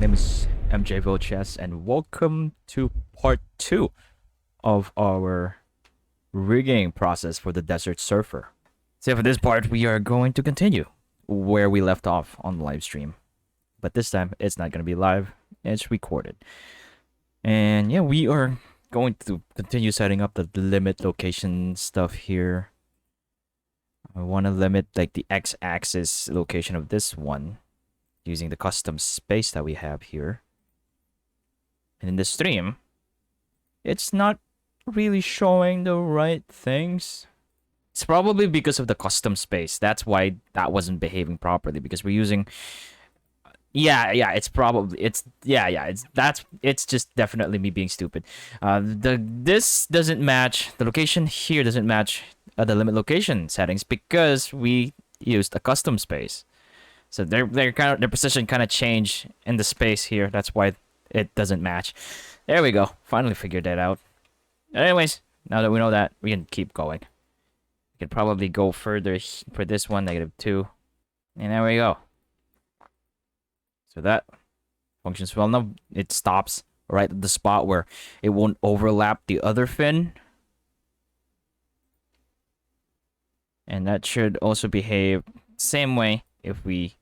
name is MJ Vilches, and welcome to part 2 of our rigging process for the Desert Surfer. So for this part, we are going to continue where we left off on the live stream. But this time, it's not going to be live, it's recorded. And yeah, we are going to continue setting up the limit location stuff here. I want to limit like the x-axis location of this one using the custom space that we have here. And in the stream, it's not really showing the right things. It's probably because of the custom space. That's why that wasn't behaving properly, because we're using it's just definitely me being stupid. This doesn't match, the location here doesn't match the limit location settings because we used a custom space. So their position kind of changed in the space here. That's why it doesn't match. There we go. Finally figured that out. Anyways, now that we know that, we can keep going. We can probably go further for this one, -2. And there we go. So that functions well. Now it stops right at the spot where it won't overlap the other fin. And that should also behave same way if we...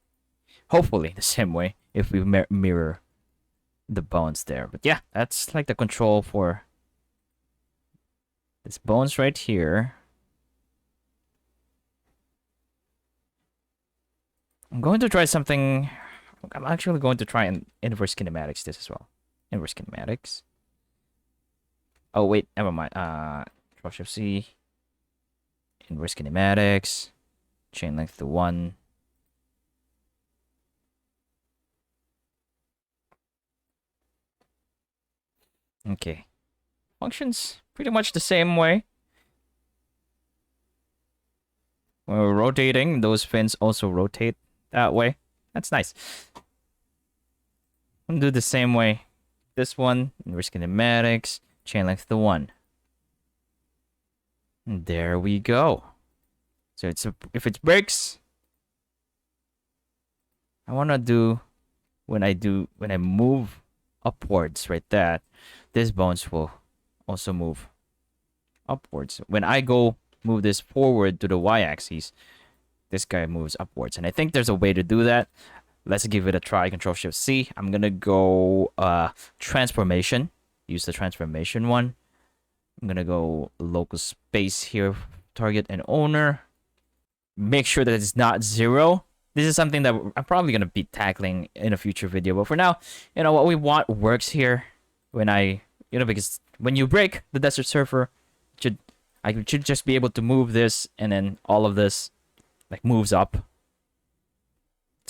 hopefully the same way if we mirror the bones there. But yeah, that's like the control for this bones right here. I'm going to try something. I'm actually going to try and inverse kinematics this as well. Inverse kinematics. Oh wait, never mind. Control-Shift-C. Inverse kinematics. Chain length to 1. Okay. Functions pretty much the same way. When we're rotating, those fins also rotate that way. That's nice. I'm gonna do the same way. This one, inverse kinematics, chain length to 1. And there we go. So if it breaks, I wanna do when I move upwards, right, that this bones will also move upwards. When I go move this forward to the y-axis, this guy moves upwards. And I think there's a way to do that. Let's give it a try. Control-Shift-C. I'm gonna go transformation. Use the transformation one. I'm gonna go local space here, target and owner. Make sure that it's not 0. This is something that I'm probably gonna be tackling in a future video. But for now, what we want works here. When because when you break the Desert Surfer, I should just be able to move this, and then all of this like moves up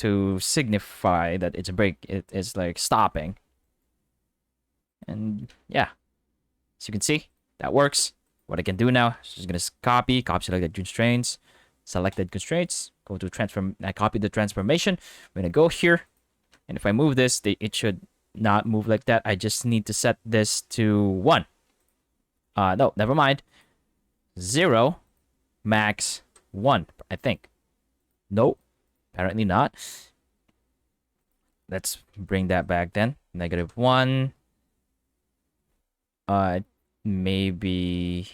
to signify that it's a break. It is like stopping. And yeah, as you can see, that works. What I can do now is just gonna copy selected constraints, selected constraints, go to transform. I copy the transformation. I'm gonna go here, and if I move this, it should not move like that. I just need to set this to 1. No, never mind. 0, max 1, I think. Nope, apparently not. Let's bring that back then. -1. Maybe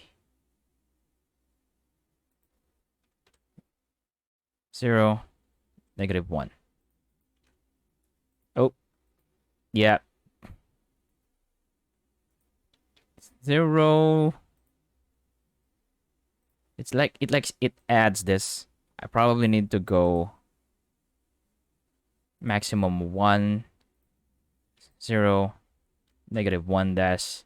0, -1. Oh, yeah. 0. It's like it adds this. I probably need to go maximum 1, 0, -1 dash.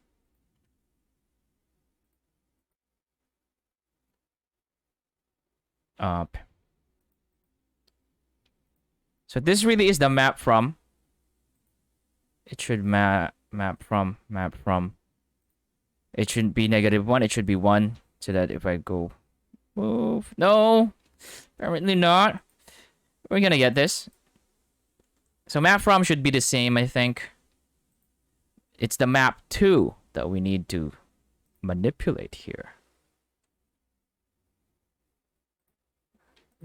Up. So this really is the map from. It should map from. It shouldn't be -1. It should be 1. So that if I go move, no, apparently not. We're gonna get this. So map from should be the same, I think. It's the map to that we need to manipulate here.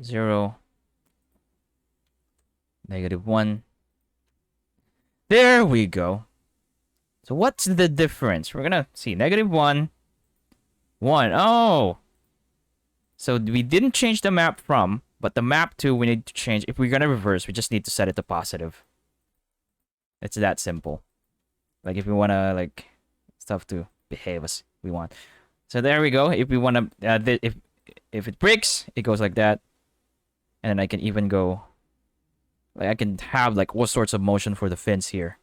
0, -1. There we go. So what's the difference? We're gonna see -1, 1. Oh! So we didn't change the map from, but the map to we need to change. If we're gonna reverse, we just need to set it to positive. It's that simple. Like if we wanna like stuff to behave as we want. So there we go. If we wanna, if it breaks, it goes like that, and then I can even go. Like I can have like all sorts of motion for the fins here.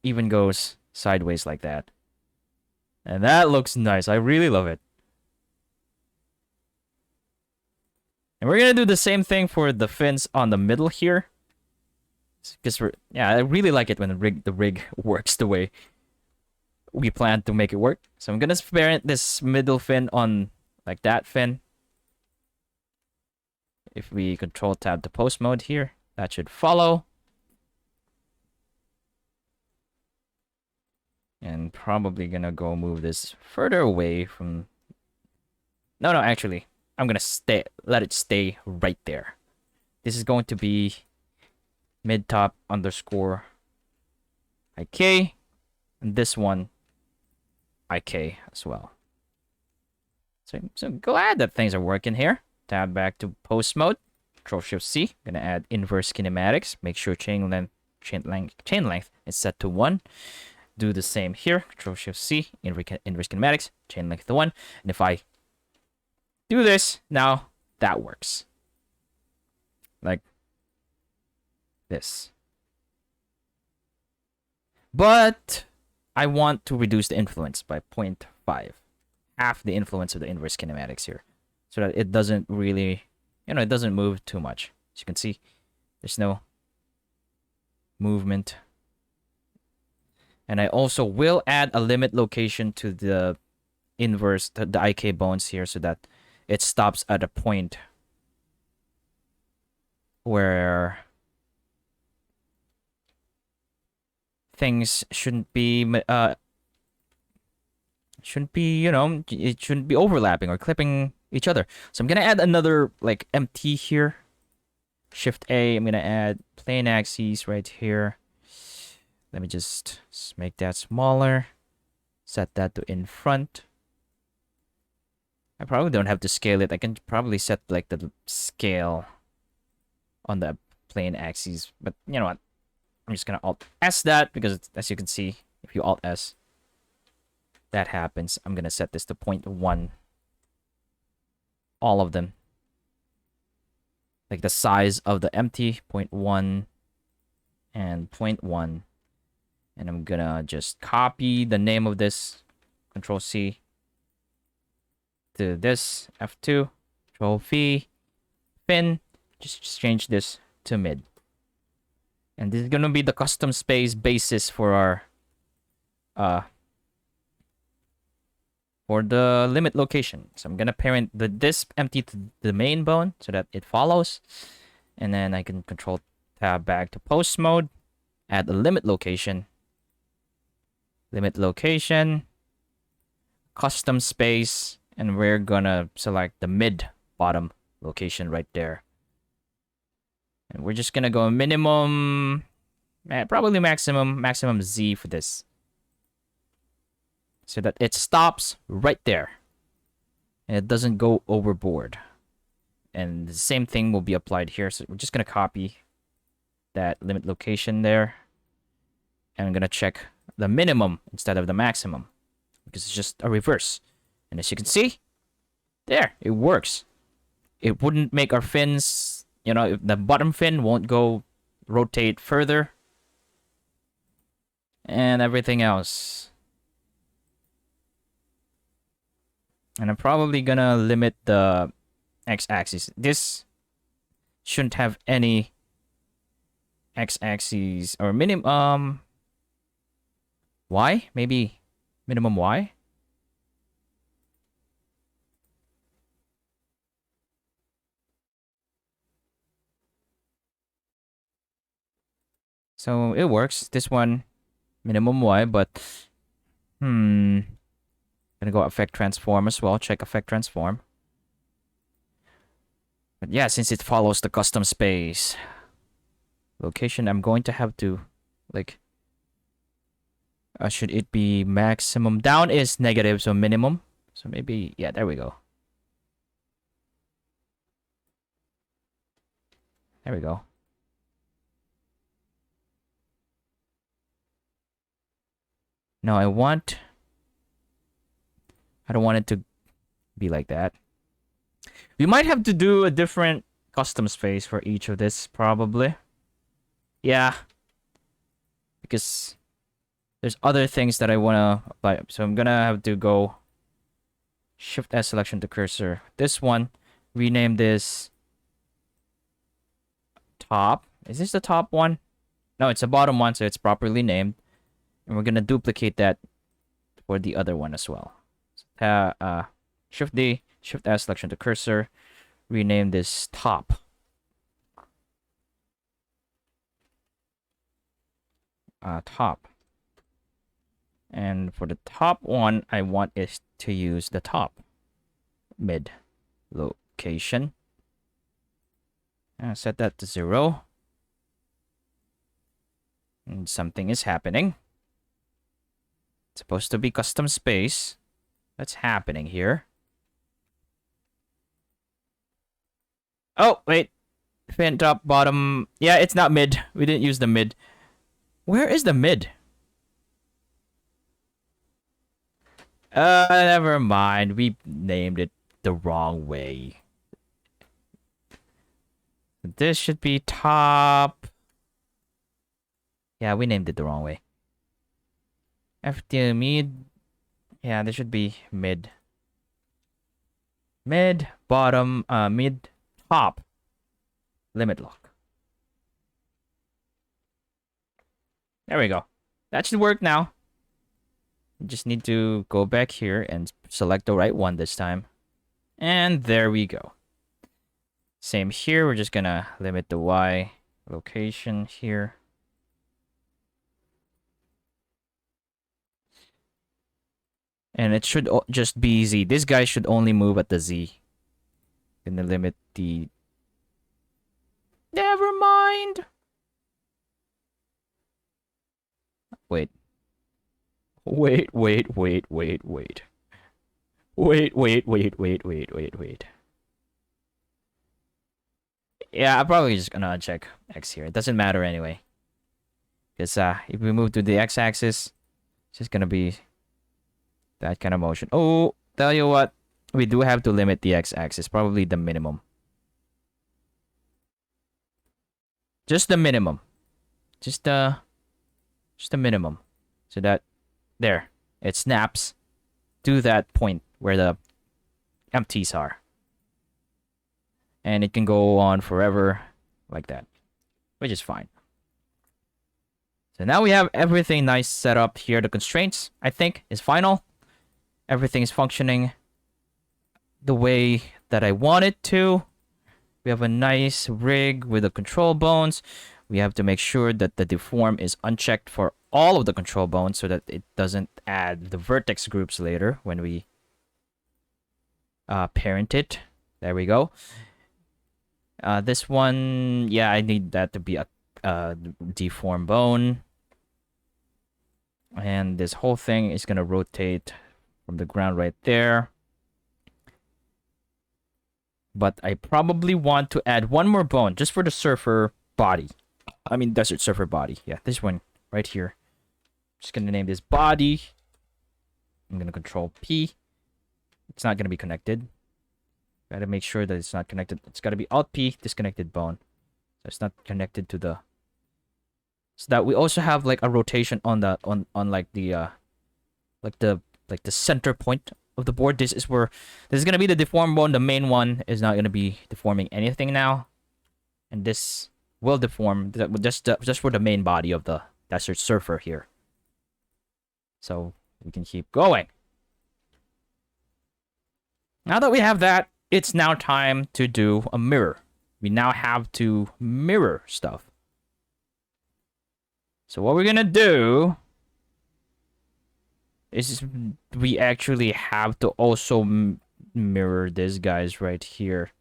Even goes sideways like that. And that looks nice. I really love it. And we're gonna do the same thing for the fins on the middle here. Because I really like it when the rig works the way we plan to make it work. So I'm gonna parent this middle fin on like that fin. If we control tab to post mode here, that should follow. And probably gonna go move this further away from. No, actually, I'm gonna let it stay right there. This is going to be mid-top underscore IK, and this one IK as well. So glad that things are working here. Tab back to post mode. Control-Shift-C. Gonna add inverse kinematics. Make sure chain length is set to 1. Do the same here. Control-Shift-C. Inverse kinematics. Chain length to 1. And if I do this now, that works. Like this. But I want to reduce the influence by 0.5. Half the influence of the inverse kinematics here. So that it doesn't really, it doesn't move too much. As you can see, there's no movement. And I also will add a limit location to the inverse, the IK bones here, so that it stops at a point where things shouldn't be, it shouldn't be overlapping or clipping each other. So I'm gonna add another like MT here. Shift A. I'm gonna add plane axes right here. Let me just make that smaller. Set that to in front. I probably don't have to scale it. I can probably set like the scale on the plane axes. But you know what? I'm just gonna Alt S that because as you can see, if you Alt S, that happens. I'm gonna set this to 0.1. All of them. Like the size of the empty, 0.1 and 0.1. And I'm gonna just copy the name of this, Control C, to this, F2, Control V, fin, just change this to mid. And this is gonna be the custom space basis for our, for the limit location. So I'm gonna parent this empty to the main bone so that it follows. And then I can control tab back to post mode, add a limit location. Limit location, custom space, and we're gonna select the mid bottom location right there. And we're just gonna go minimum, probably maximum Z for this. So that it stops right there. And it doesn't go overboard. And the same thing will be applied here. So we're just gonna copy that limit location there. And I'm gonna check the minimum instead of the maximum because it's just a reverse. And as you can see, there, it works. It wouldn't make our fins, the bottom fin won't go rotate further and everything else. And I'm probably gonna limit the x-axis. This shouldn't have any x-axis or minimum. Y? Maybe minimum Y? So it works. This one, minimum Y, but gonna go effect transform as well. Check effect transform. But yeah, since it follows the custom space location, I'm going to have to Like, should it be maximum? Down is negative, so minimum. So maybe, yeah, there we go. There we go. No, I don't want it to be like that. We might have to do a different custom space for each of this, probably. Yeah. Because there's other things that I want to apply. So I'm going to have to go Shift S selection to cursor. This one, rename this top. Is this the top one? No, it's the bottom one, so it's properly named. And we're going to duplicate that for the other one as well. Shift D, Shift S selection to cursor. Rename this top. Top. And for the top one, I want it to use the top. Mid location. Set that to 0. And something is happening. It's supposed to be custom space. What's happening here? Oh, wait. Fin, top, bottom. Yeah, it's not mid. We didn't use the mid. Where is the mid? Never mind. We named it the wrong way. This should be top. Yeah, we named it the wrong way. FD mid. Yeah, this should be mid. Mid, bottom, mid, top. Limit lock. There we go. That should work now. You just need to go back here and select the right one this time. And there we go. Same here. We're just gonna limit the Y location here. And it should just be Z. This guy should only move at the Z. Gonna limit the... Never mind! Wait. Wait. Yeah, I'm probably just gonna uncheck X here. It doesn't matter anyway. Because if we move to the X-axis, it's just gonna be that kind of motion. Oh, tell you what, we do have to limit the X-axis, probably the minimum. Just the minimum. Just the minimum. So that, there, it snaps to that point where the empties are. And it can go on forever like that, which is fine. So now we have everything nice set up here. The constraints, I think, is final. Everything is functioning the way that I want it to. We have a nice rig with the control bones. We have to make sure that the deform is unchecked for all of the control bones so that it doesn't add the vertex groups later when we parent it. There we go. This one, yeah, I need that to be a deform bone. And this whole thing is going to rotate from the ground right there. But I probably want to add one more bone just for the surfer body. I mean, desert surfer body. Yeah, this one right here. Just going to name this body. I'm going to control P. It's not going to be connected. Got to make sure that it's not connected. It's got to be Alt P, disconnected bone. So it's not connected to the... So that we also have like a rotation on the like the center point of the board. This is gonna be the deform bone. The main one is not gonna be deforming anything now, and this will deform just for the main body of the desert surfer here. So we can keep going. Now that we have that, it's now time to do a mirror. We now have to mirror stuff. So what we're gonna do is we actually have to also mirror these guys right here.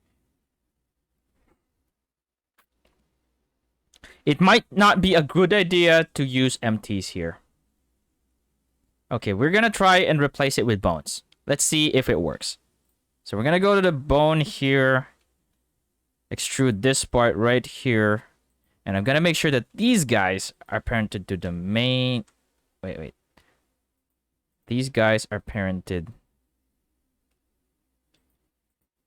It might not be a good idea to use empties here. Okay, we're gonna try and replace it with bones. Let's see if it works. So we're gonna go to the bone here, extrude this part right here, and I'm gonna make sure that these guys are parented to the main. Wait. These guys are parented.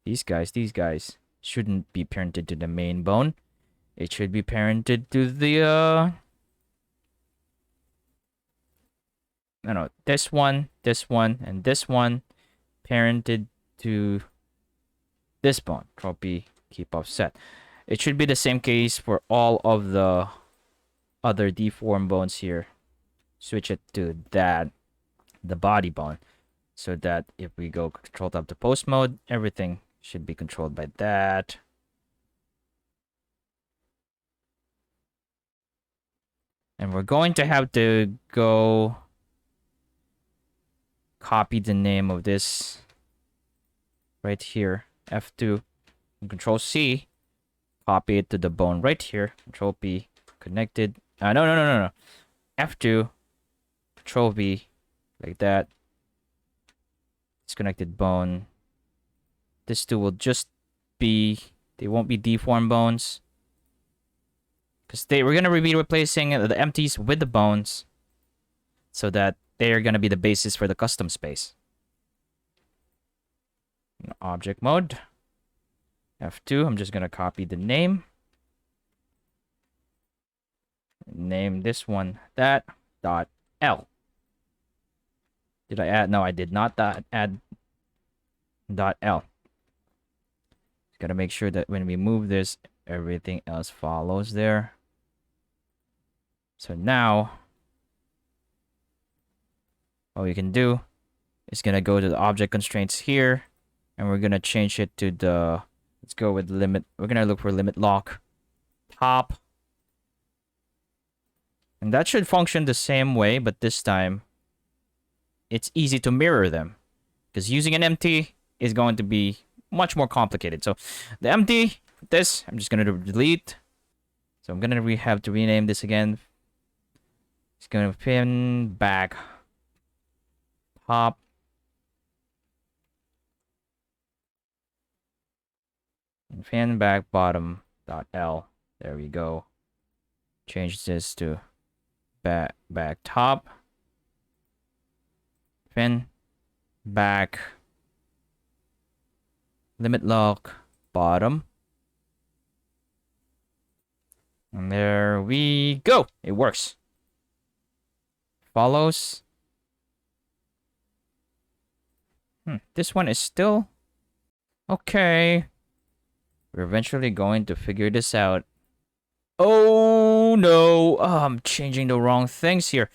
These guys shouldn't be parented to the main bone. It should be parented to the no, this one, and this one, parented to this bone. Trophy, keep offset. It should be the same case for all of the other deformed bones here. Switch it to that, the body bone, so that if we go control tab to post mode, everything should be controlled by that. And we're going to have to go copy the name of this right here, F2, and Control C, copy it to the bone right here, Control P, connected. No. F2, Control V, like that. Disconnected bone. This two will just be, they won't be deformed bones. Because we're going to be replacing the empties with the bones so that they are going to be the basis for the custom space. In object mode, F2, I'm just going to copy the name. Name this one that dot L. Did I add? No, I did not add dot L. Just got to make sure that when we move this, everything else follows there. So now, what we can do is gonna go to the object constraints here, and we're gonna change it to the, let's go with limit. We're gonna look for limit lock top, and that should function the same way, but this time it's easy to mirror them, because using an empty is going to be much more complicated. So the empty, this, I'm just gonna delete. So I'm gonna have to rename this again. It's gonna pin back top. And fan back bottom dot L. There we go. Change this to back top. Fan back limit lock bottom. And there we go. It works. Follows. This one is still okay. We're eventually going to figure this out. Oh no! I'm changing the wrong things here.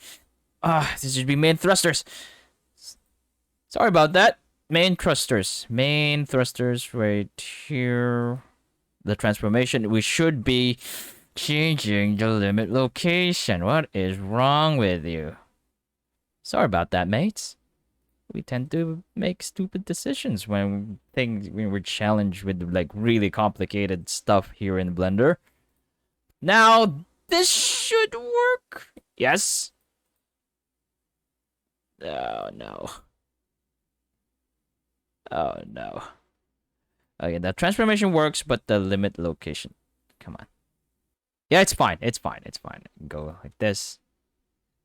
This should be main thrusters. Sorry about that. Main thrusters. Main thrusters right here. The transformation. We should be changing the limit location. What is wrong with you? Sorry about that, mates. We tend to make stupid decisions when we're challenged with like really complicated stuff here in Blender. Now this should work. Yes. Oh no. Oh no. Okay, the transformation works, but the limit location. Come on. Yeah, it's fine. It's fine. It's fine. Go like this.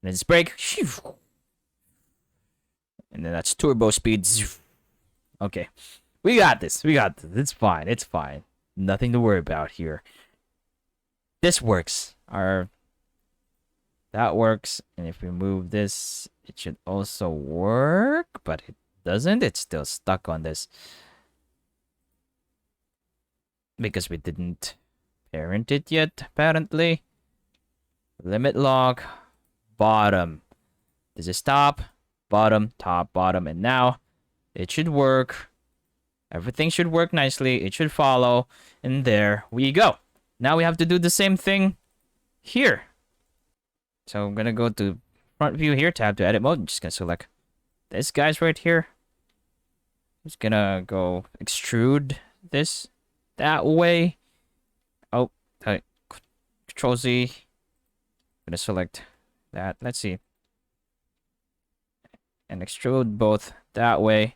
And then just break. And then that's turbo speed. Okay. We got this. We got this. It's fine. It's fine. Nothing to worry about here. This works. That works. And if we move this, it should also work. But it doesn't. It's still stuck on this. Because we didn't parent it yet, apparently. Limit lock. Bottom. This is top. Bottom, top, bottom, and now it should work. Everything should work nicely. It should follow, and there we go. Now we have to do the same thing here. So I'm gonna go to front view here, tab to edit mode. I'm just gonna select this guy's right here. Just gonna go extrude this that way. Oh, Control Z. I'm gonna select that. Let's see. And extrude both that way.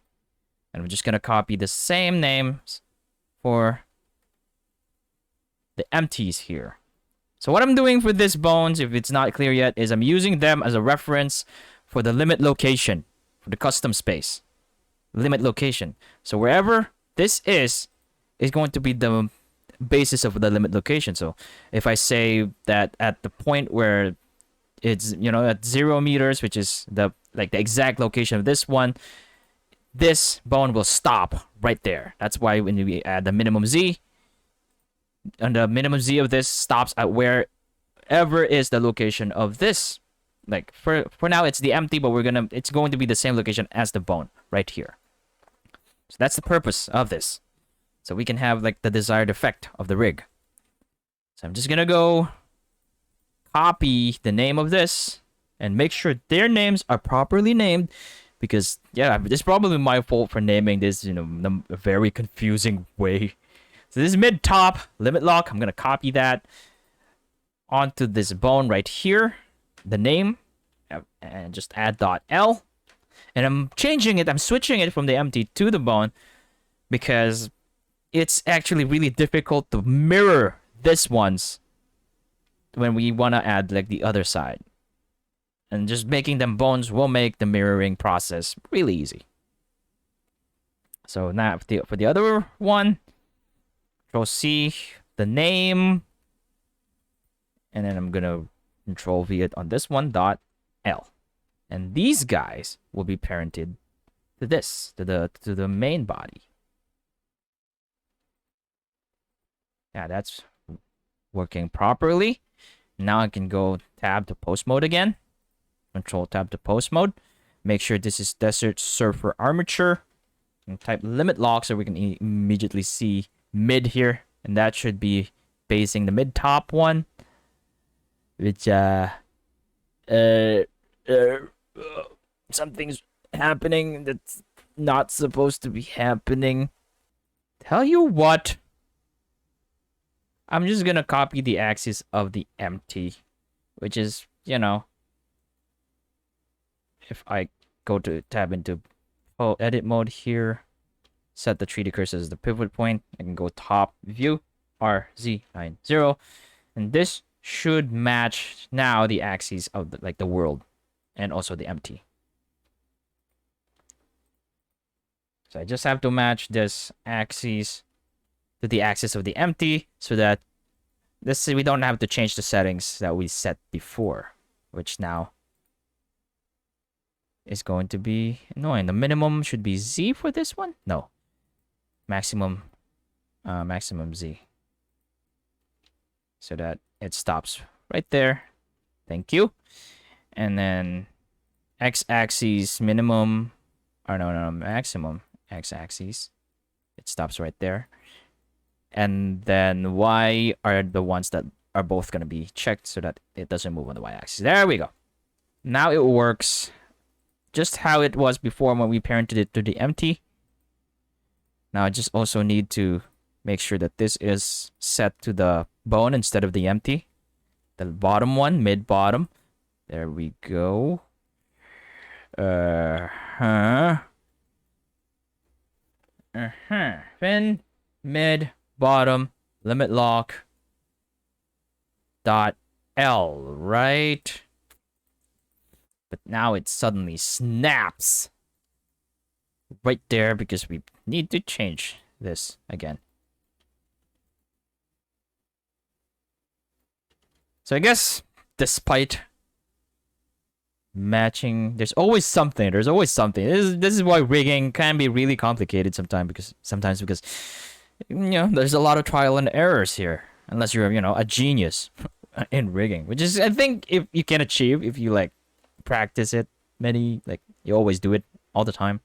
And we're just gonna copy the same names for the empties here. So what I'm doing for this bones, if it's not clear yet, is I'm using them as a reference for the limit location, for the custom space. Limit location. So wherever this is going to be the basis of the limit location. So if I say that at the point where it's, you know, at 0 meters, which is the exact location of this one, this bone will stop right there. That's why when we add the minimum Z, and the minimum Z of this stops at wherever is the location of this. Like for now it's the empty, but it's going to be the same location as the bone right here. So that's the purpose of this. So we can have like the desired effect of the rig. So I'm just gonna go copy the name of this and make sure their names are properly named, because yeah, it's probably my fault for naming this, you know, in a very confusing way. So this is mid top limit lock. I'm gonna copy that onto this bone right here, the name, and just add .l. And I'm changing it. I'm switching it from the empty to the bone because it's actually really difficult to mirror this one's when we want to add like the other side. And just making them bones will make the mirroring process really easy. So now for the other one, Control C, the name, and then I'm gonna Control V it on this one, .l. And these guys will be parented to this, to the main body. Yeah, that's working properly. Now I can go tab to post mode again. Control tab to post mode. Make sure this is Desert Surfer Armature. And type limit lock so we can immediately see mid here. And that should be facing the mid top one. Which something's happening that's not supposed to be happening. Tell you what, I'm just gonna copy the axis of the empty, which is, you know, if I go to tab into edit mode here, set the 3D cursor as the pivot point, I can go top view RZ90, and this should match now the axes of the world and also the empty. So I just have to match this axis to the axis of the empty so that we don't have to change the settings that we set before, which now is going to be annoying. The minimum should be Z for this one? No. Maximum Z. So that it stops right there. Thank you. And then x-axis minimum, or no, maximum x-axis. It stops right there. And then y are the ones that are both going to be checked so that it doesn't move on the y-axis. There we go. Now it works just how it was before when we parented it to the empty. Now I just also need to make sure that this is set to the bone instead of the empty. The bottom one, mid bottom. There we go. Fin, mid, bottom, limit lock, .l, right? But now it suddenly snaps right there because we need to change this again. So I guess despite matching, there's always something. This is why rigging can be really complicated sometimes because you know, there's a lot of trial and errors here. Unless you're, you know, a genius in rigging, which is, I think, if you can achieve if you like practice it you always do it all the time,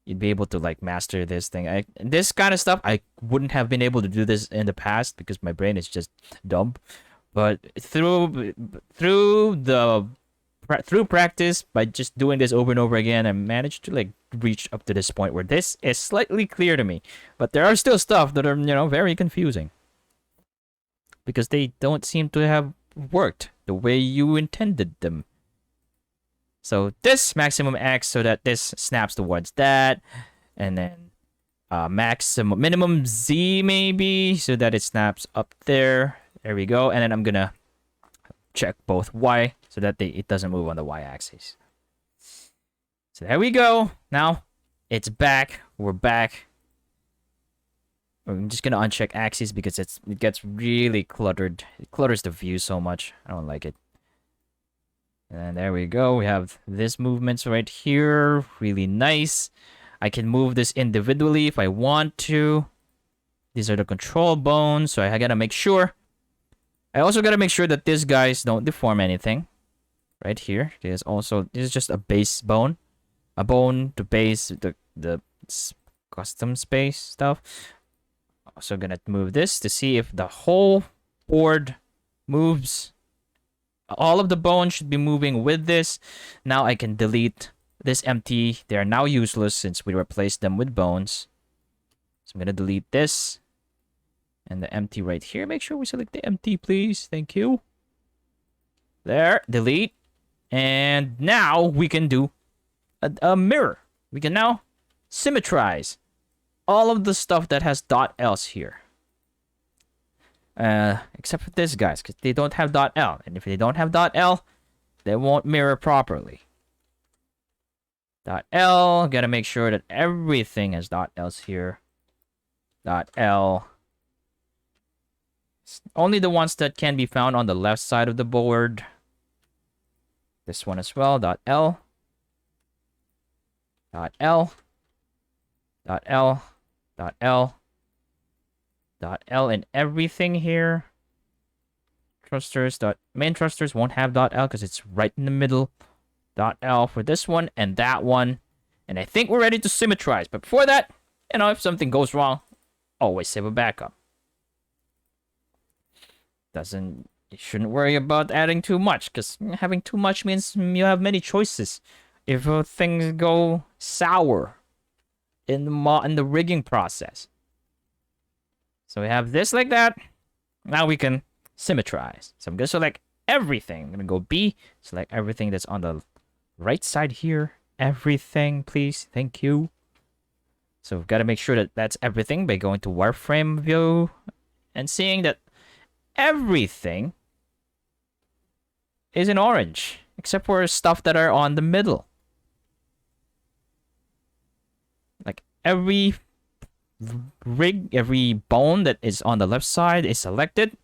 you'd be able to like master this thing. This kind of stuff I wouldn't have been able to do this in the past because my brain is just dumb. But through practice, by just doing this over and over again, I managed to like reach up to this point where this is slightly clear to me. But there are still stuff that are, you know, very confusing. because they don't seem to have worked the way you intended them. So this maximum X so that this snaps towards that, and then minimum Z maybe so that it snaps up there. There we go. And then I'm gonna check both Y so that it doesn't move on the Y axis. So there we go. Now it's back. We're back. I'm just gonna uncheck axis because it gets really cluttered. It clutters the view so much. I don't like it. And there we go. We have this movements right here. Really nice. I can move this individually if I want to. These are the control bones, so I gotta make sure. I also gotta make sure that these guys don't deform anything. Right here. This is just a base bone. A bone to base the custom space stuff. Also gonna move this to see if the whole board moves. All of the bones should be moving with this. Now I can delete this empty. They are now useless since we replaced them with bones. So I'm gonna delete this. And the empty right here. Make sure we select the empty, please. Thank you. There. Delete. And now we can do a mirror. We can now symmetrize all of the stuff that has .else here. Except for this guys, because they don't have .l. And if they don't have .l, they won't mirror properly. .l, gotta make sure that everything has .else here. .l. Only the ones that can be found on the left side of the board. This one as well, .l. .l. .l. .l. .l and everything here. Thrusters. Main thrusters won't have .l because it's right in the middle. .l for this one and that one. And I think we're ready to symmetrize. But before that, you know, if something goes wrong, always save a backup. You shouldn't worry about adding too much, because having too much means you have many choices. If things go sour in the rigging process. So we have this like that. Now we can symmetrize. So I'm gonna select everything. I'm gonna go B, select everything that's on the right side here. Everything, please. Thank you. So we've got to make sure that that's everything by going to wireframe view and seeing that everything is in orange, except for stuff that are on the middle. Like every bone that is on the left side is selected.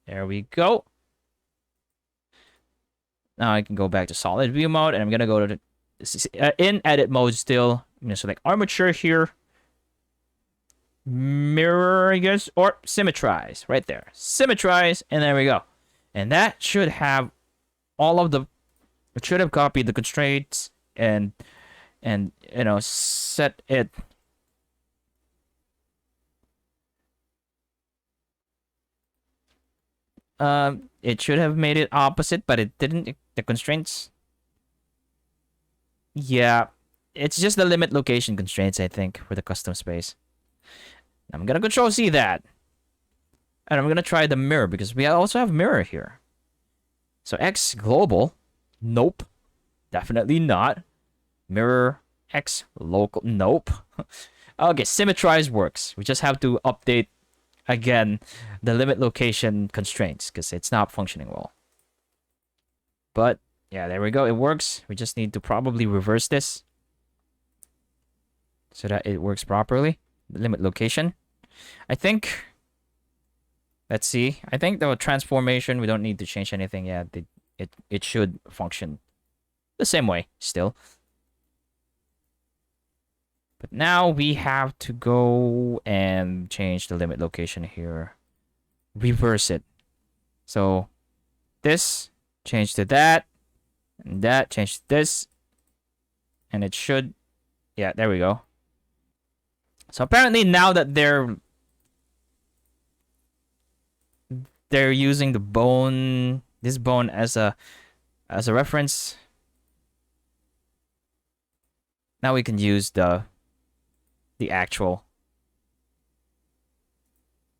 There we go. Now I can go back to solid view mode, and I'm gonna go to in edit mode still. I'm gonna select armature here. Mirror, I guess, or symmetrize right there. Symmetrize, and there we go. And that should have all of the. It should have copied the constraints and you know, set it. It should have made it opposite, but it didn't. The constraints. Yeah, it's just the limit location constraints, I think, for the custom space. I'm gonna Control C that. And I'm gonna try the mirror because we also have mirror here. So X global. Nope. Definitely not. Mirror X local. Nope. Okay, symmetrize works. We just have to update again the limit location constraints because it's not functioning well. But yeah, there we go. It works. We just need to probably reverse this so that it works properly. The limit location. I think. Let's see. I think the transformation, we don't need to change anything yet. It should function the same way still. But now we have to go and change the limit location here. Reverse it. So this, change to that. And that, change to this. And it should, yeah, there we go. So apparently now that they're using the bone, this bone as a reference. Now we can use the actual.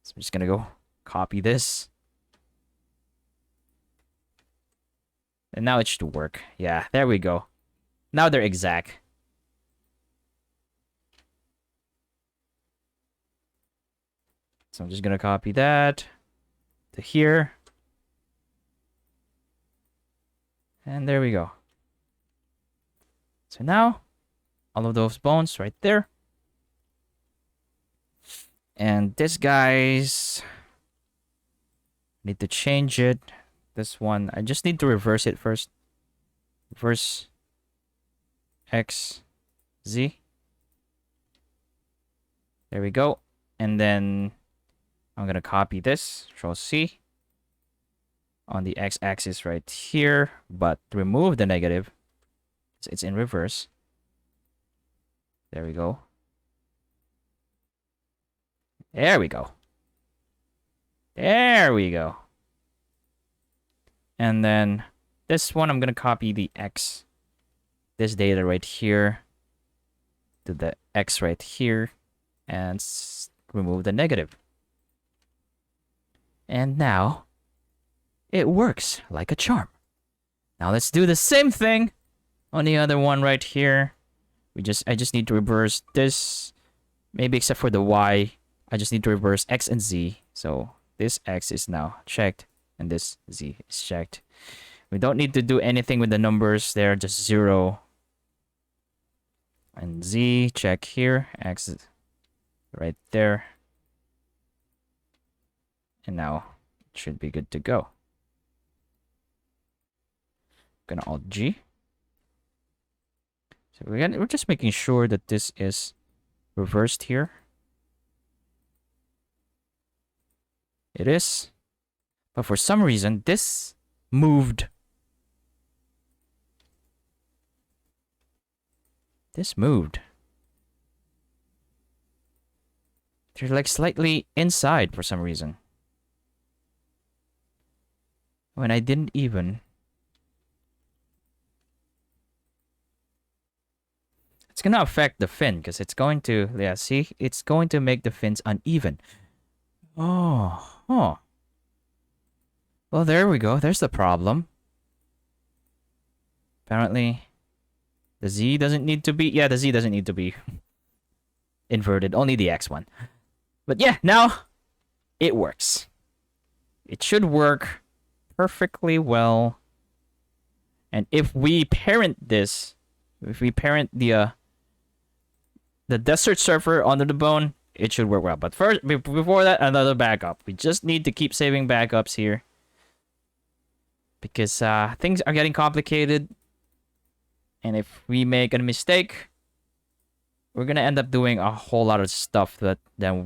So I'm just gonna go copy this. And now it should work. Yeah, there we go. Now they're exact. So I'm just gonna copy that to here. And there we go. So now, all of those bones right there. And this guy's... need to change it. This one, I just need to reverse it first. Reverse X, Z. There we go. And then I'm gonna copy this, Control C, on the X-axis right here, but remove the negative. It's in reverse. There we go. There we go. There we go. And then this one, I'm gonna copy the X, this data right here, to the X right here, and remove the negative. And now, it works like a charm. Now let's do the same thing on the other one right here. I just need to reverse this, maybe except for the Y. I just need to reverse X and Z. So this X is now checked, and this Z is checked. We don't need to do anything with the numbers. They're just 0 and Z. Check here. X right there. And now it should be good to go. Gonna Alt G. So we're just making sure that this is reversed here. It is. But for some reason, this moved. This moved. They're like slightly inside for some reason. When I didn't even. It's gonna affect the fin because it's going to, yeah, see? It's going to make the fins uneven. Oh, huh. Well, there we go. There's the problem. Apparently, the Z doesn't need to be... yeah, the Z doesn't need to be inverted. Only the X one. But yeah, now it works. It should work perfectly well. And if we parent this, if we parent the desert surfer under the bone, it should work well. But first, before that, another backup. We just need to keep saving backups here. Because things are getting complicated. And if we make a mistake, we're gonna end up doing a whole lot of stuff that will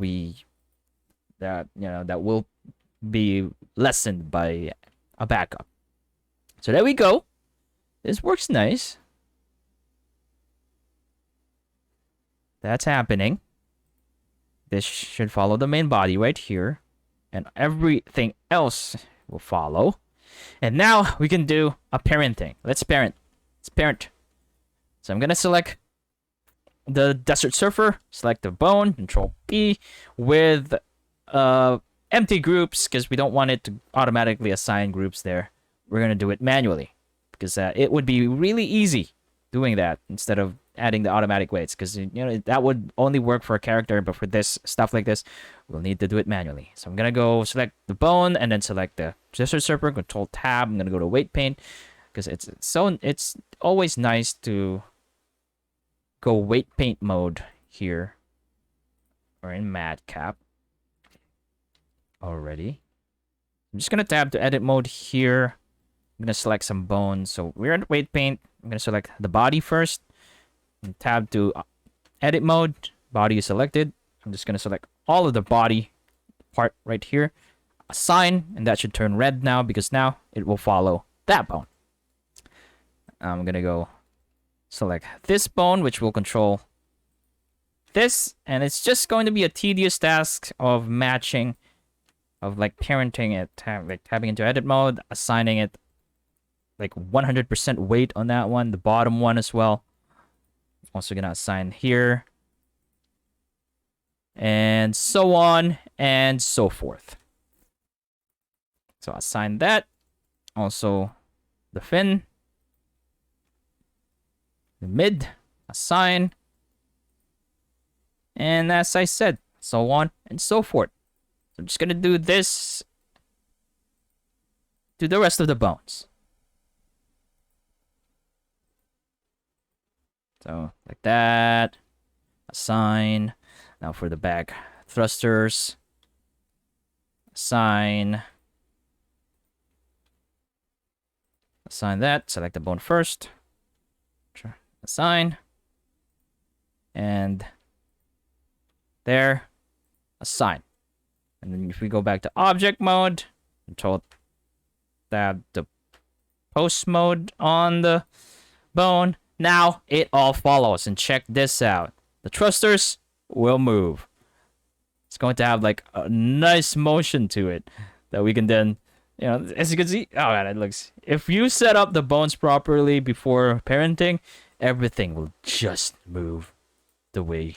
be lessened by a backup. So there we go. This works nice. That's happening. This should follow the main body right here. And everything else will follow. And now we can do a parenting. Let's parent. Let's parent. So I'm going to select the Desert Surfer. Select the bone. Control P. With empty groups. Because we don't want it to automatically assign groups there. We're going to do it manually. Because it would be really easy doing that. Instead of adding the automatic weights, because that would only work for a character, but for this stuff like this, we'll need to do it manually. So I'm gonna go select the bone and then select the Desert Surfer. Control Tab. I'm gonna go to weight paint because it's always nice to go weight paint mode here or in Madcap already. I'm just gonna tab to edit mode here. I'm gonna select some bones. So we're in weight paint. I'm gonna select the body first. And tab to edit mode. Body is selected. I'm just gonna select all of the body part right here. Assign, and that should turn red now because now it will follow that bone. I'm gonna go select this bone, which will control this, and it's just going to be a tedious task of matching, of like parenting it, like tabbing into edit mode, assigning it like 100% weight on that one, the bottom one as well. Also gonna assign here, and so on and so forth. So assign that. Also the fin, the mid, assign, and as I said, so on and so forth. So I'm just gonna do this to the rest of the bones. So like that, assign. Now for the back thrusters, assign that, select the bone first, assign, and there, assign. And then if we go back to object mode, control tab the post mode on the bone, now it all follows. And check this out, the thrusters will move. It's going to have like a nice motion to it that we can then, you know, as you can see, oh man, it looks, if you set up the bones properly before parenting, everything will just move the way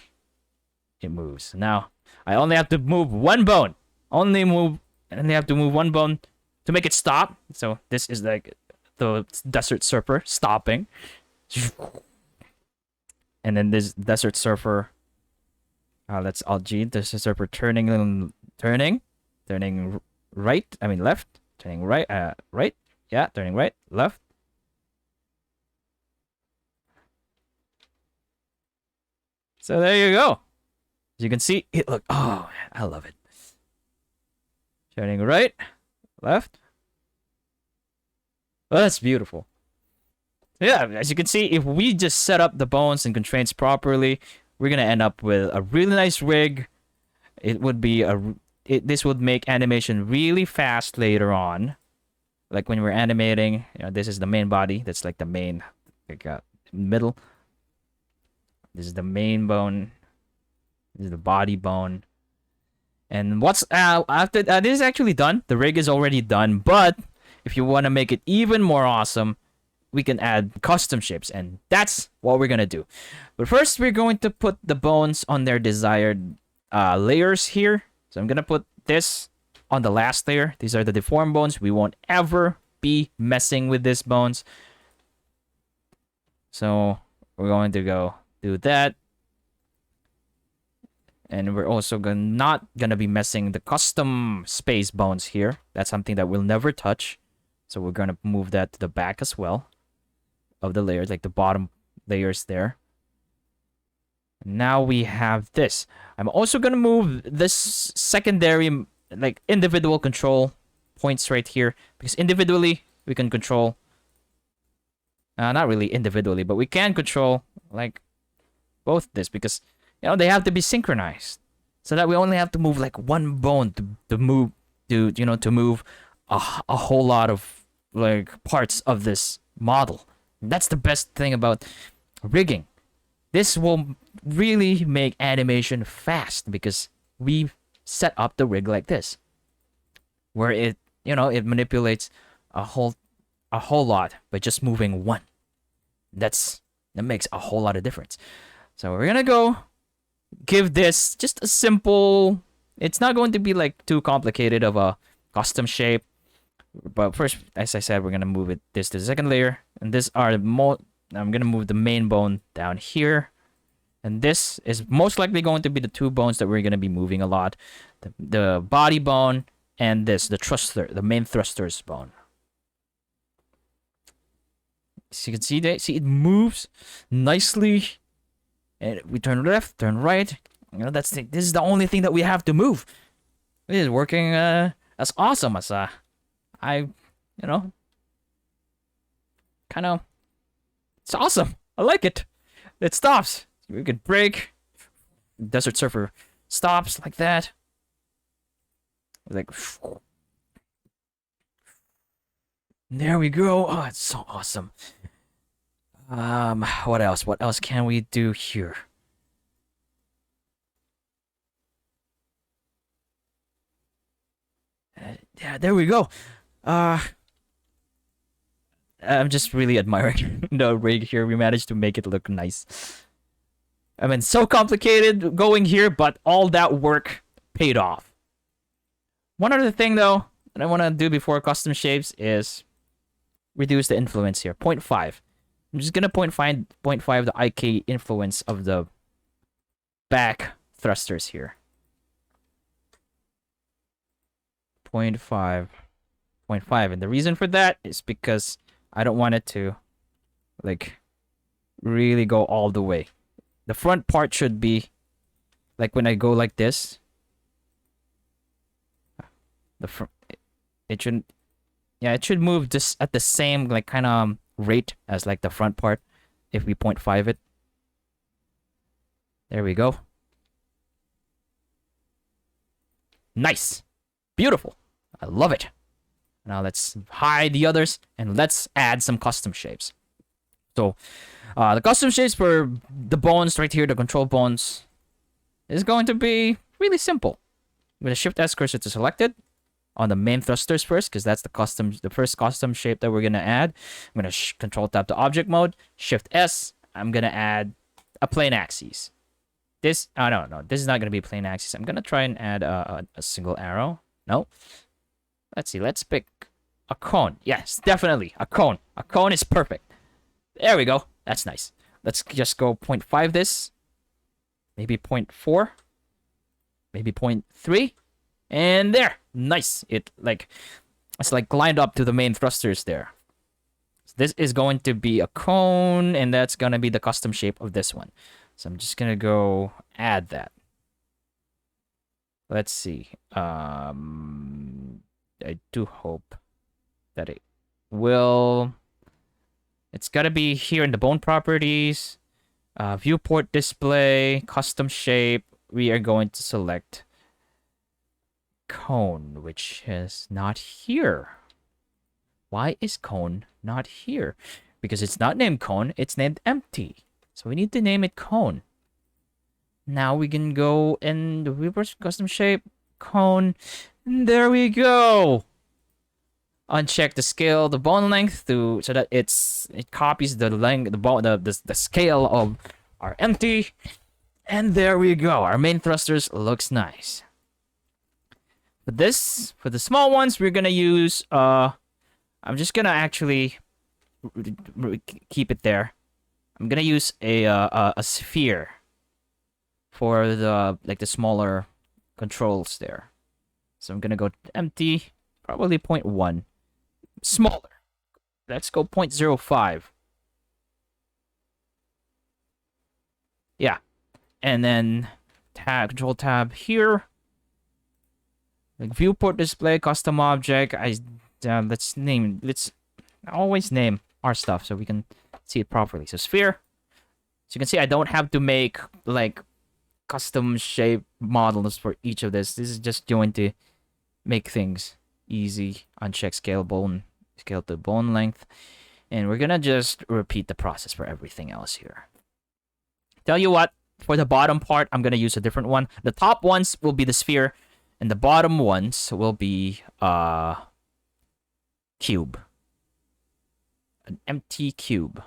it moves. Now, I only have to move one bone. Only have to move one bone to make it stop. So this is like the Desert Surfer stopping. And then this Desert Surfer, that's Alt G, Desert Surfer turning right, I mean left, turning right, right, yeah, turning right, left. So there you go. As you can see, it look, oh, I love it. Turning right, left. Oh, that's beautiful. Yeah, as you can see, if we just set up the bones and constraints properly, we're gonna end up with a really nice rig. It would be this would make animation really fast later on. Like when we're animating, you know, this is the main body. That's like the main, like middle. This is the main bone. This is the body bone. And what's after this is actually done. The rig is already done. But if you want to make it even more awesome, we can add custom shapes, and that's what we're gonna do. But first, we're going to put the bones on their desired layers here. So I'm gonna put this on the last layer. These are the deformed bones. We won't ever be messing with these bones. So we're going to go do that. And we're also not gonna be messing the custom space bones here. That's something that we'll never touch. So we're gonna move that to the back as well of the layers, like the bottom layers there. Now we have this. I'm also gonna move this secondary, like individual control points right here, because individually we can control. Not really individually, but we can control like both this, because you know they have to be synchronized, so that we only have to move like one bone to move a whole lot of like parts of this model. That's the best thing about rigging. This will really make animation fast because we set up the rig like this, where it manipulates a whole lot by just moving one. That makes a whole lot of difference. So we're gonna go give this just a simple. It's not going to be like too complicated of a custom shape. But first, as I said, we're gonna move this to the second layer, and I'm gonna move the main bone down here, and this is most likely going to be the two bones that we're gonna be moving a lot, the body bone and the main thrusters bone. So you can see it moves nicely, and we turn left, turn right. You know, this is the only thing that we have to move. It is working as awesome as it's awesome. I like it. It stops. We could brake. Desert Surfer stops like that. Like, there we go. Oh, it's so awesome. What else? What else can we do here? Yeah, there we go. I'm just really admiring the rig here. We managed to make it look nice. I mean, so complicated going here, but all that work paid off. One other thing, though, that I want to do before custom shapes is reduce the influence here. 0.5. I'm just gonna 0.5 the IK influence of the back thrusters here. 0.5. 0.5. And the reason for that is because I don't want it to like really go all the way. The front part should be like when I go like this. The front, it should, yeah, it should move just at the same like kind of rate as like the front part if we 0.5 it. There we go. Nice. Beautiful. I love it. Now let's hide the others and let's add some custom shapes. So the custom shapes for the bones right here, the control bones, is going to be really simple. I'm going to shift S cursor to selected on the main thrusters first, because that's the first custom shape that we're going to add. I'm going to control tab to object mode, shift S. I'm going to add a plane axis. This, oh no, this is not going to be plane axis. I'm going to try and add a single arrow. No. Let's see, let's pick a cone. Yes, definitely, a cone. A cone is perfect. There we go. That's nice. Let's just go 0.5 this. Maybe 0.4. Maybe 0.3. And there. Nice. It's like lined up to the main thrusters there. So this is going to be a cone, and that's going to be the custom shape of this one. So I'm just going to go add that. Let's see. I do hope that it will... It's got to be here in the bone properties, viewport display, custom shape. We are going to select cone, which is not here. Why is cone not here? Because it's not named cone, it's named empty. So we need to name it cone. Now we can go and the viewport custom shape, cone, and there we go. Uncheck the scale, the bone length so that it copies the length, the scale of our empty, and there we go. Our main thrusters looks nice. For the small ones, we're gonna use I'm just gonna actually keep it there. I'm gonna use a sphere for the smaller controls there. So I'm gonna go empty, probably 0.1. Smaller. Let's go 0.05. Yeah. And then control tab here. Like viewport display, custom object. Let's always name our stuff so we can see it properly. So sphere. So you can see I don't have to make like custom shape models for each of this. This is just going to make things easy. Uncheck scale to bone length, and we're gonna just repeat the process for everything else here. Tell you what, for the bottom part, I'm gonna use a different one. The top ones will be the sphere, and the bottom ones will be cube, an empty cube.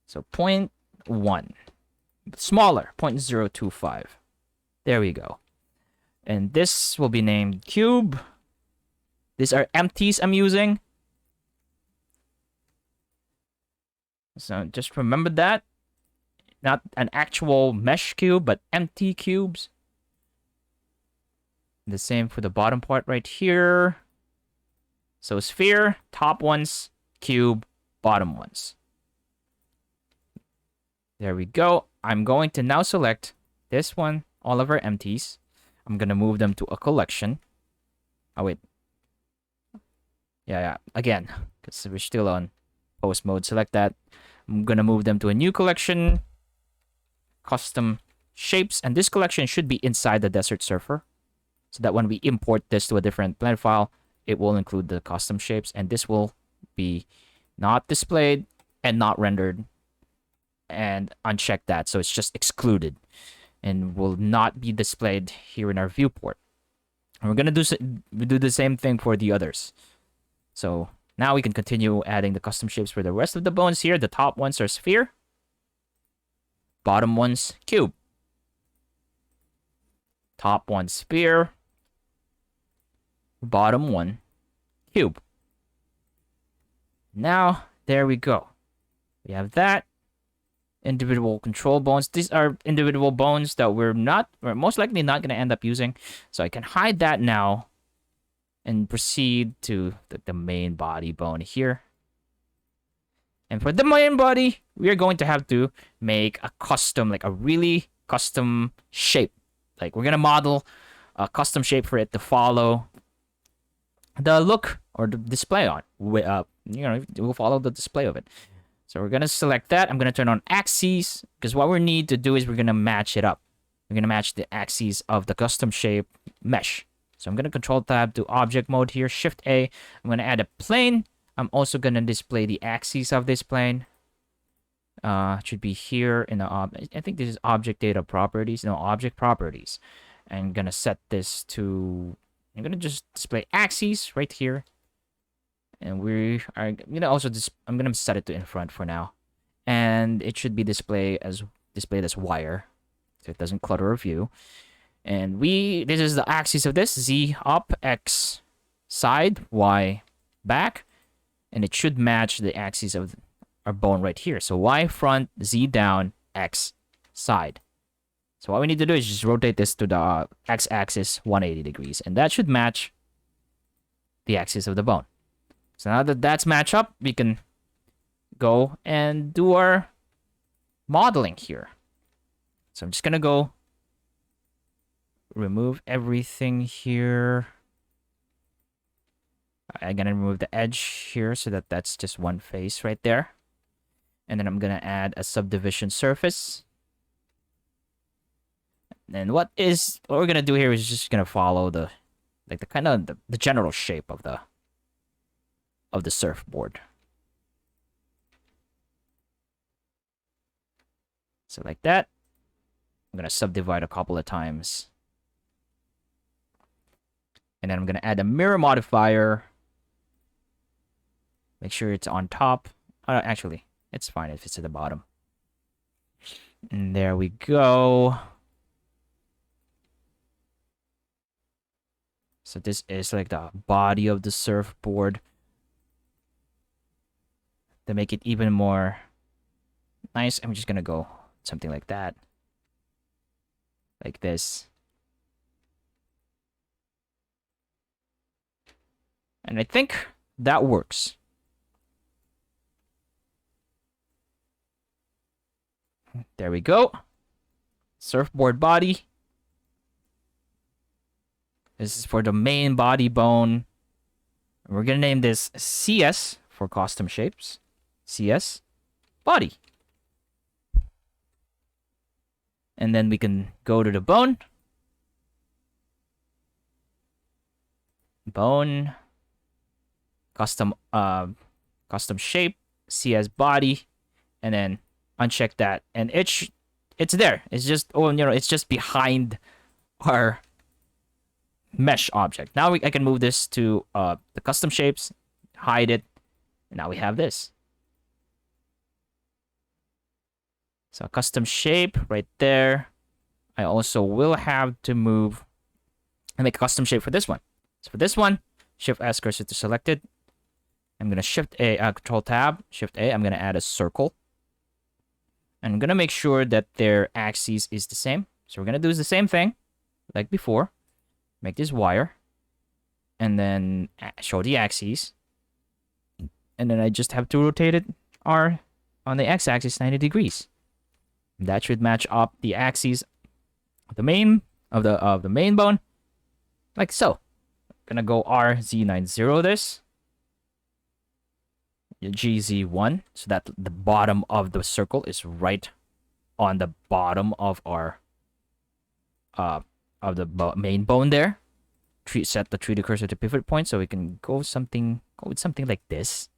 So 0.1, smaller, 0.025. There we go. And this will be named cube. These are empties I'm using. So just remember that. Not an actual mesh cube, but empty cubes. The same for the bottom part right here. So sphere, top ones, cube, bottom ones. There we go. I'm going to now select this one, all of our empties. I'm going to move them to a collection. Oh, wait. Yeah. Again, because we're still on post mode. Select that. I'm going to move them to a new collection. Custom shapes. And this collection should be inside the Desert Surfer. So that when we import this to a different blend file, it will include the custom shapes. And this will be not displayed and not rendered. And uncheck that. So it's just excluded. And will not be displayed here in our viewport. And we're going to do the same thing for the others. So now we can continue adding the custom shapes for the rest of the bones here. The top ones are sphere. Bottom ones, cube. Top one, sphere. Bottom one, cube. Now, there we go. We have that. Individual control bones. These are individual bones that we're most likely not going to end up using. So I can hide that now and proceed to the main body bone here. And for the main body, we are going to have to make a custom, like a really custom shape. Like we're going to model a custom shape for it to follow the look or the display on. We'll follow the display of it. So we're going to select that. I'm going to turn on axes because what we need to do is we're going to match it up. We're going to match the axes of the custom shape mesh. So I'm going to control tab to object mode here, shift A. I'm going to add a plane. I'm also going to display the axes of this plane. It should be here in the I think this is object data properties. No, object properties. I'm going to set this to, I'm going to just display axes right here. And we are going to also I'm going to set it to in front for now. And it should be displayed as wire, so it doesn't clutter our view. And this is the axis of this, Z up, X side, Y back. And it should match the axis of our bone right here. So Y front, Z down, X side. So what we need to do is just rotate this to the X axis 180 degrees. And that should match the axis of the bone. So now that that's matched up, we can go and do our modeling here. So I'm just going to go remove everything here. I'm going to remove the edge here so that that's just one face right there. And then I'm going to add a subdivision surface. And what we're going to do here is just going to follow the general shape of the surfboard. So like that. I'm going to subdivide a couple of times. And then I'm going to add a mirror modifier. Make sure it's on top. Actually, it's fine if it's at the bottom. And there we go. So this is like the body of the surfboard. To make it even more nice, I'm just going to go something like that. Like this. And I think that works. There we go. Surfboard body. This is for the main body bone. We're going to name this CS for custom shapes. CS body. And then we can go to the bone. Bone. Custom shape. CS body. And then uncheck that. And it's there. It's just it's just behind our mesh object. Now I can move this to the custom shapes, hide it, and now we have this. So custom shape right there. I also will have to move and make a custom shape for this one. So for this one, Shift S cursor to selected. I'm gonna Shift A, Control Tab, Shift A. I'm gonna add a circle. And I'm gonna make sure that their axis is the same. So we're gonna do the same thing like before. Make this wire. And then show the axes. And then I just have to rotate it on the x-axis 90 degrees. That should match up the axes of the main bone, like so. Gonna go RZ90 this, GZ1, so that the bottom of the circle is right on the bottom of our main bone there. Set the 3D cursor to pivot point so we can go with something like this.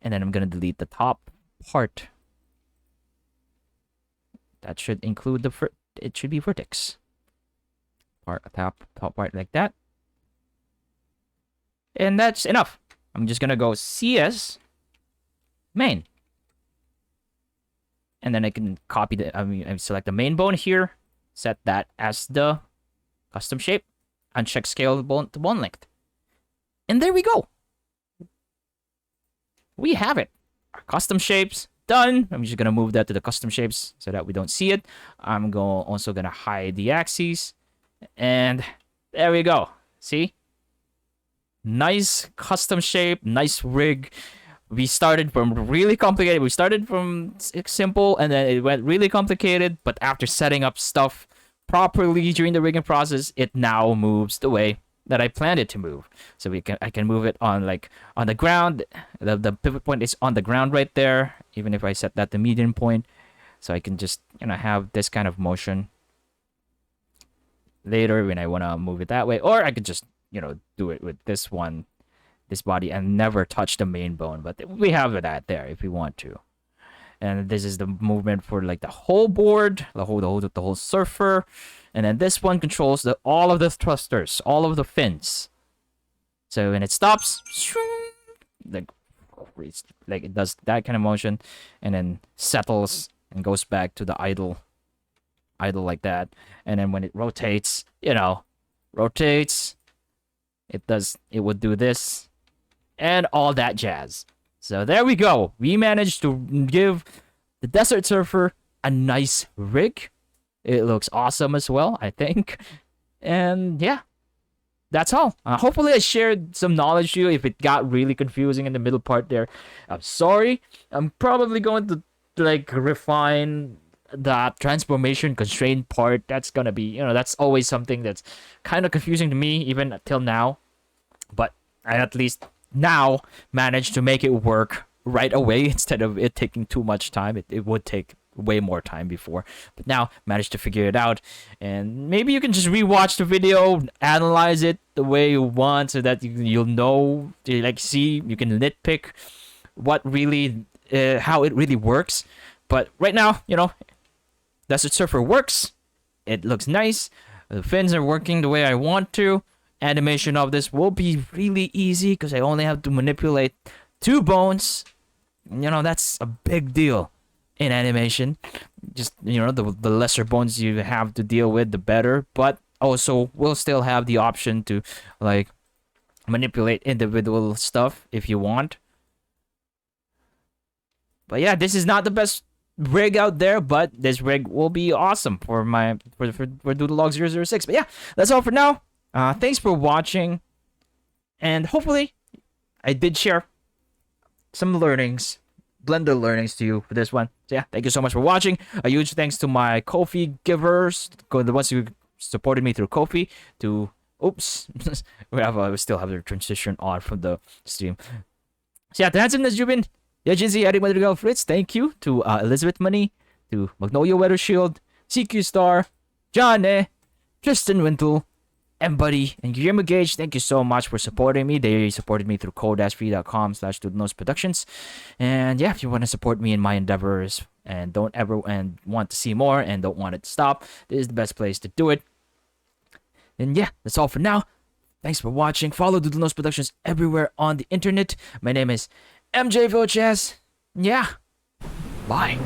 And then I'm gonna delete the top part. That should include it should be vertex. Top part like that. And that's enough. I'm just gonna go CS main. And then I can copy I select the main bone here, set that as the custom shape, uncheck scale to bone length. And there we go. we have it. Our custom shapes done. I'm just gonna move that to the custom shapes so that we don't see it. I'm also gonna hide the axes, and there we go. See? Nice custom shape, nice rig. We started from really complicated. We started from simple, and then it went really complicated. But after setting up stuff properly during the rigging process, it now moves the way that I planned it to move. So I can move it on the ground. The pivot point is on the ground right there. Even if I set that to median point, so I can just have this kind of motion later when I want to move it that way, or I could just do it with this body and never touch the main bone. But we have that there if we want to. And this is the movement for like the whole board, the whole surfer. And then this one controls all of the thrusters, all of the fins. So when it stops, like it does that kind of motion, and then settles and goes back to the idle like that. And then when it rotates, it would do this and all that jazz. So there we go. We managed to give the Desert Surfer a nice rig. It looks awesome as well, I think. And yeah, that's all. Hopefully I shared some knowledge to you. If it got really confusing in the middle part there, I'm sorry. I'm probably going to refine that transformation constraint part. That's gonna be, that's always something that's kind of confusing to me even till now. But I at least now managed to make it work right away instead of it taking too much time. It would take way more time before, but now managed to figure it out. And maybe you can just rewatch the video, analyze it the way you want, so that you'll know, see, you can nitpick what really how it really works. But right now, Desert Surfer works. It looks nice. The fins are working the way I want to. Animation of this will be really easy because I only have to manipulate 2 bones. That's a big deal in animation. Just, the lesser bones you have to deal with, the better. But also, we'll still have the option to, manipulate individual stuff if you want. But yeah, this is not the best rig out there, but this rig will be awesome for Doodle Log 006. But yeah, that's all for now. Thanks for watching, and hopefully I did share some Blender learnings to you for this one. So yeah, thank you so much for watching. A huge thanks to my KoFi givers, the ones who supported me through KoFi. We still have the transition on from the stream. So yeah, to Handsomeness Jubin, yaejinssi, Erick Madrigal, Fritz. Thank you to Elizabeth Munie, to Magnolia Weathershield, CQ Star, John, Tristan Wintle, Mbuddy, and GulliermoGage. Thank you so much for supporting me. They supported me through ko-fi.com/doodlenose-productions. And yeah, if you want to support me in my endeavors and want to see more and don't want it to stop, this is the best place to do it. And yeah, that's all for now. Thanks for watching. Follow Doodle Nose Productions everywhere on the internet. My name is MJ Vilches. Yeah, bye.